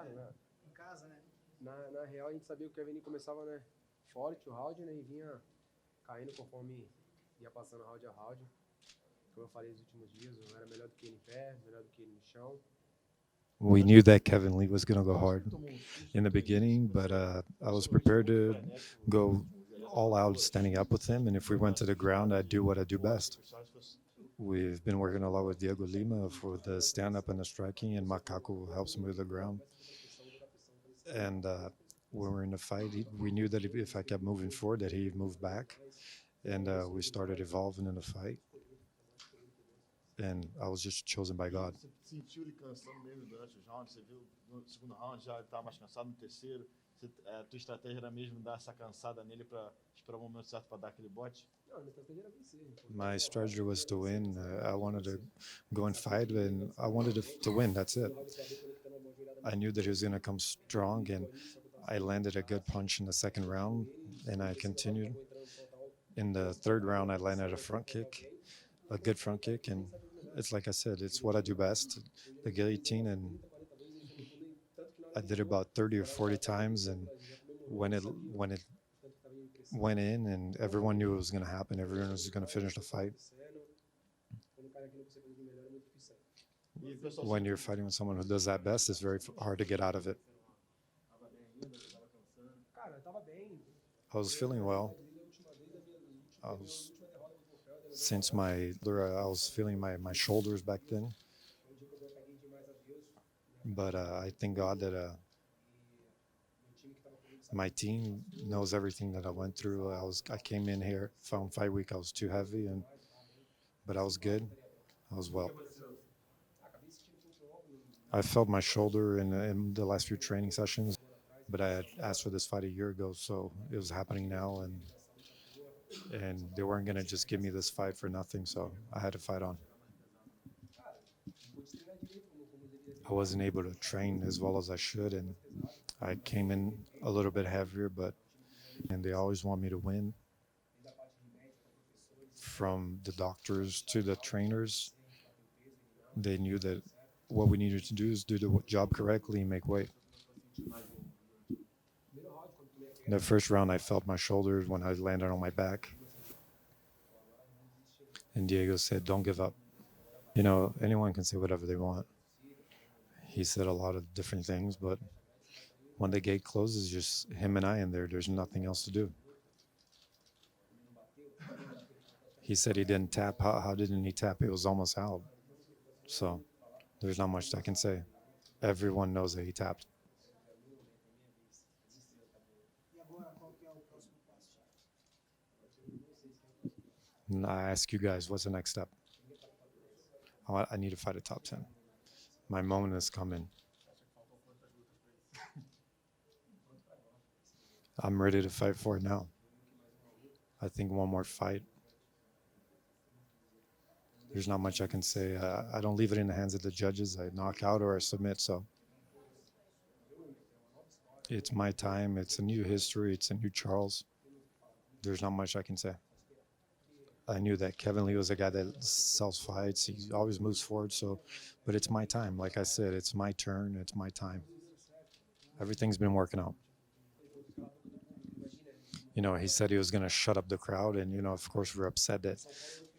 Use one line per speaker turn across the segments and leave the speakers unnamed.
em casa, né?
Na real, a gente sabia que o Kevin começava, né, forte o round, né, e vinha caindo conforme ia passando round a round. Como eu falei nos últimos dias, eu era melhor do que ele em pé, melhor do que ele no chão.
We knew that Kevin Lee was going to go hard in the beginning, but I was prepared to go all out standing up with him. And if we went to the ground, I'd do what I do best. We've been working a lot with Diego Lima for the stand-up and the striking, and Macaco helps me with the ground. And when we were in the fight, we knew that if I kept moving forward, that he'd move back. And we started evolving in the fight. And I was just chosen by God.
Você sentiu ele cansando mesmo durante os rounds? Você viu no segundo round já estava mais cansado, no terceiro? A tua estratégia era mesmo dar essa cansada nele para esperar o momento certo para dar aquele bote?
My strategy was to win. I wanted to go and fight, and I wanted to win. That's it. I knew that he was going to come strong, and I landed a good punch in the second round, and I continued. In the third round, I landed a front kick, a good front kick, and it's like I said, it's what I do best, the guillotine, and I did it about 30 or 40 times, and when it went in, and everyone knew it was going to happen, everyone was going to finish the fight. When you're fighting with someone who does that best, it's very hard to get out of it. I was feeling well. I was feeling my shoulders back then. But I thank God that my team knows everything that I went through. I came in here, found fight week, I was too heavy, but I was good. I was well. I felt my shoulder in the last few training sessions, but I had asked for this fight a year ago, so it was happening now, and they weren't going to just give me this fight for nothing, so I had to fight on. I wasn't able to train as well as I should, and I came in a little bit heavier, and they always want me to win. From the doctors to the trainers, they knew that what we needed to do is do the job correctly and make weight. In the first round, I felt my shoulders when I landed on my back. And Diego said, "Don't give up." You know, anyone can say whatever they want. He said a lot of different things, but when the gate closes, just him and I in there, there's nothing else to do. He said he didn't tap. How didn't he tap? It was almost out. So there's not much I can say. Everyone knows that he tapped. And I ask you guys, what's the next step? I need to fight a top 10. My moment is coming. I'm ready to fight for it now. I think one more fight. There's not much I can say. I don't leave it in the hands of the judges. I knock out or I submit, so it's my time. It's a new history. It's a new Charles. There's not much I can say. I knew that Kevin Lee was a guy that sells fights. He always moves forward, but it's my time. Like I said, it's my turn. It's my time. Everything's been working out. You know, he said he was going to shut up the crowd, and, you know, of course, we're upset that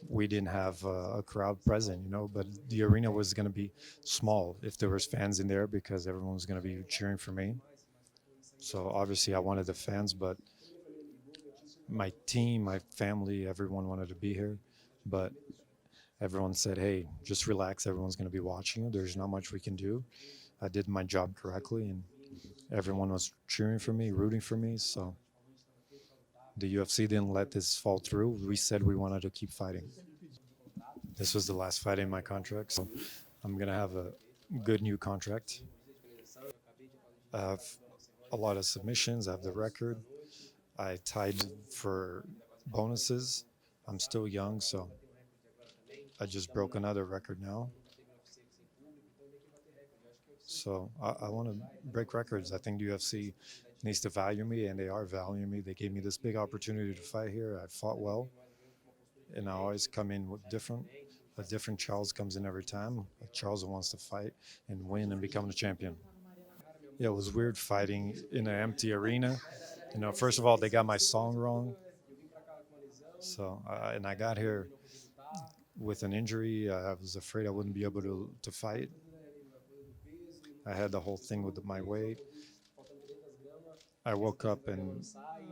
we didn't have a crowd present, you know, but the arena was going to be small if there was fans in there because everyone was going to be cheering for me. So obviously I wanted the fans, but my team, my family, everyone wanted to be here, but everyone said, "Hey, just relax. Everyone's going to be watching you. There's not much we can do." I did my job correctly, and everyone was cheering for me, rooting for me. So the UFC didn't let this fall through. We said we wanted to keep fighting. This was the last fight in my contract, so I'm going to have a good new contract. I have a lot of submissions. I have the record. I tied for bonuses. I'm still young, so I just broke another record now. So I want to break records. I think the UFC needs to value me, and they are valuing me. They gave me this big opportunity to fight here. I fought well, and I always come in with different. A different Charles comes in every time. A Charles who wants to fight and win and become the champion. Yeah, it was weird fighting in an empty arena. You know, first of all, they got my song wrong. So, and I got here with an injury. I was afraid I wouldn't be able to fight. I had the whole thing with my weight. I woke up and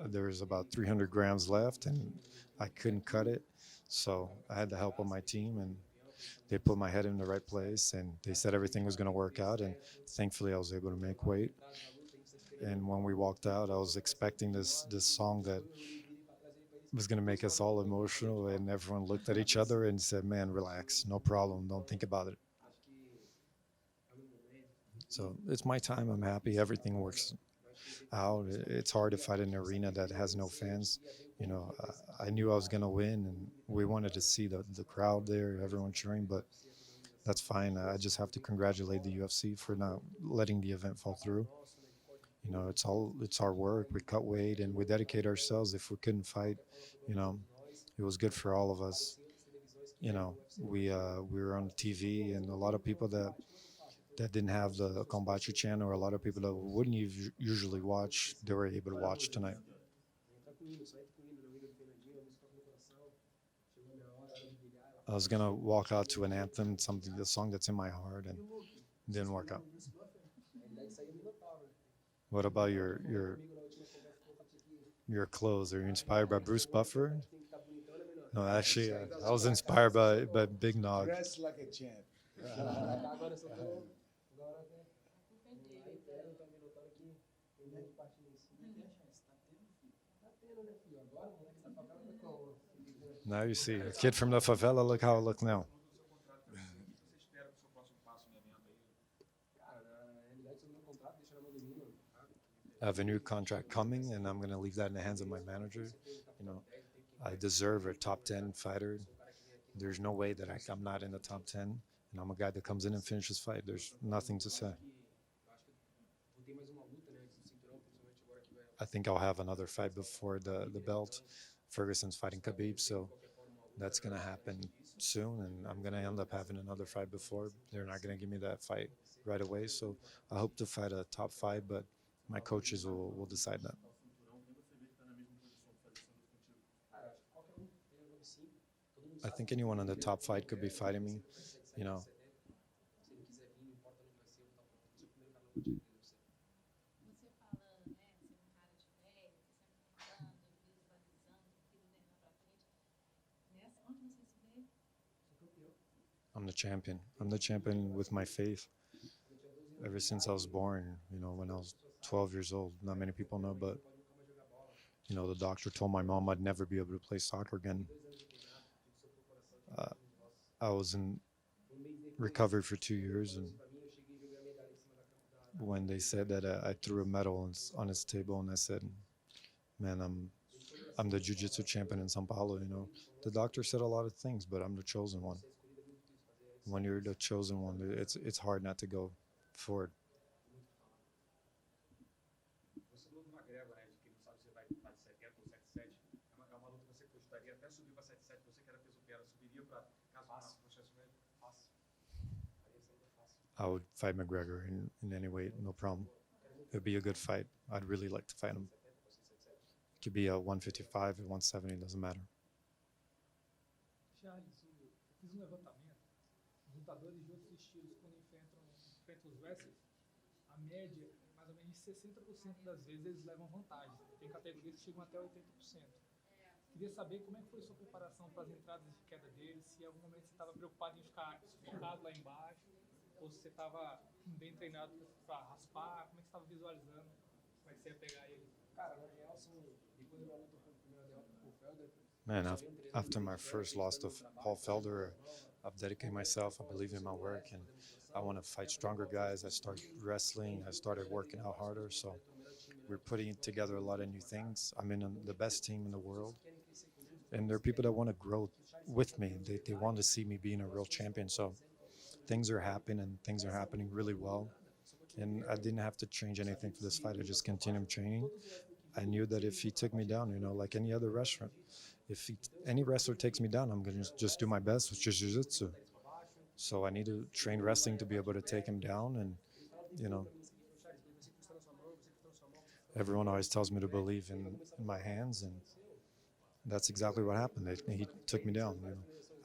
there was about 300 grams left, and I couldn't cut it. So I had the help of my team, and they put my head in the right place, and they said everything was going to work out. And thankfully, I was able to make weight. And when we walked out, I was expecting this song that was going to make us all emotional, and everyone looked at each other and said, "Man, relax, no problem, don't think about it." So it's my time. I'm happy. Everything works out. It's hard to fight in an arena that has no fans. You know, I knew I was going to win, and we wanted to see the crowd there, everyone cheering, but that's fine. I just have to congratulate the UFC for not letting the event fall through. You know, it's our work. We cut weight and we dedicate ourselves. If we couldn't fight, you know, it was good for all of us. You know, we were on TV, and a lot of people that didn't have the Kombachi channel, or a lot of people that wouldn't usually watch, they were able to watch tonight. I was gonna walk out to an anthem, something, the song that's in my heart, and it didn't work out. What about your clothes? Are you inspired by Bruce Buffer? No, actually, I was inspired by Big Nog.
Dress like a champ.
Now you see a kid from the favela. Look how I look now. I have a new contract coming, and I'm going to leave that in the hands of my manager. You know, I deserve a top 10 fighter. There's no way that I'm not in the top 10, and I'm a guy that comes in and finishes fight. There's nothing to say. I think I'll have another fight before the belt. Ferguson's fighting Khabib, so that's going to happen soon, and I'm going to end up having another fight before. They're not going to give me that fight right away, so I hope to fight a top 5, but my coaches will decide that. I think anyone in the top 5 could be fighting me, you know. I'm the champion. I'm the champion with my faith. Ever since I was born, you know, when I was 12 years old, not many people know, but, you know, the doctor told my mom I'd never be able to play soccer again. I was in recovery for 2 years, and when they said that, I threw a medal on his table, and I said, man, I'm the jiu-jitsu champion in São Paulo, you know. The doctor said a lot of things, but I'm the chosen one. When you're the chosen one, it's hard not to go forward. I would fight McGregor in any way, no problem. It would be a good fight. I'd really like to fight him. It could be a 155, a 170, doesn't matter.
Charles, eu fiz levantamento. Os lutadores de outros estilos, quando enfrentam os wrestlers, a média, mais ou menos 60% das vezes, eles levam vantagem. Tem categorias que chegam até 80%. Queria saber como é que foi a sua preparação para as entradas de queda deles, se em algum momento você estava preocupado em ficar sufocado lá embaixo, ou se você estava bem treinado para raspar, como é que você estava visualizando, como é que você ia pegar eles?
Cara, na real, depois da luta, foi a primeira derrota pro Felder.
Man, after my first loss to Paul Felder, I've dedicated myself. I believe in my work, and I want to fight stronger guys. I started wrestling. I started working out harder. So we're putting together a lot of new things. I'm in the best team in the world, and there are people that want to grow with me. They want to see me being a real champion. So things are happening, and things are happening really well. And I didn't have to change anything for this fight. I just continued training. I knew that if he took me down, you know, like any other wrestler, if any wrestler takes me down, I'm going to just do my best, which is jiu-jitsu. So I need to train wrestling to be able to take him down. And, you know, everyone always tells me to believe in my hands, and that's exactly what happened. He took me down. You know,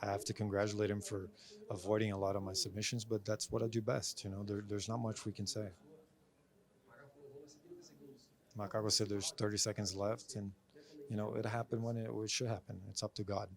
I have to congratulate him for avoiding a lot of my submissions, but that's what I do best. You know, there's not much we can say. Macaco said there's 30 seconds left, and you know, it happened when it should happen. It's up to God.